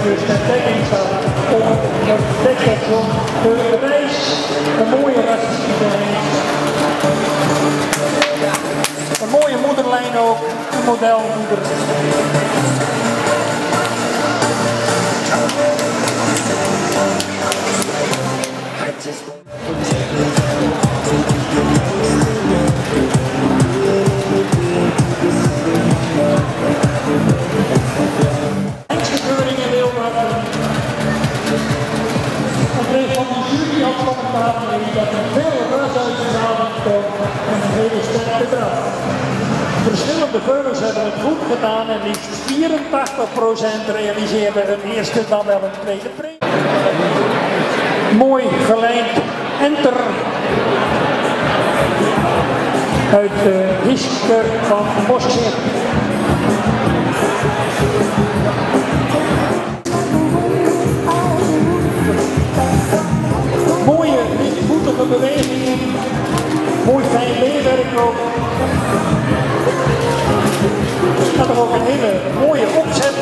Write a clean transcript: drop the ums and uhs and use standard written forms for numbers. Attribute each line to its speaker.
Speaker 1: dus de dekking staat op het dekstation. De reis, een mooie racistische reis. Een mooie moederlijn ook, een modelmoeder. Dat er veel ras uit de zaal komt en een hele sterke draf. Verschillende veulens hebben het goed gedaan en liefst 84% realiseerde een eerste dan wel een tweede premie. Mooi gelijnd enter uit de Hisker van Boschik. Mooie lichtvoetige bewegingen, mooi fijn leerwerk ook. Dat er ook een hele mooie opzet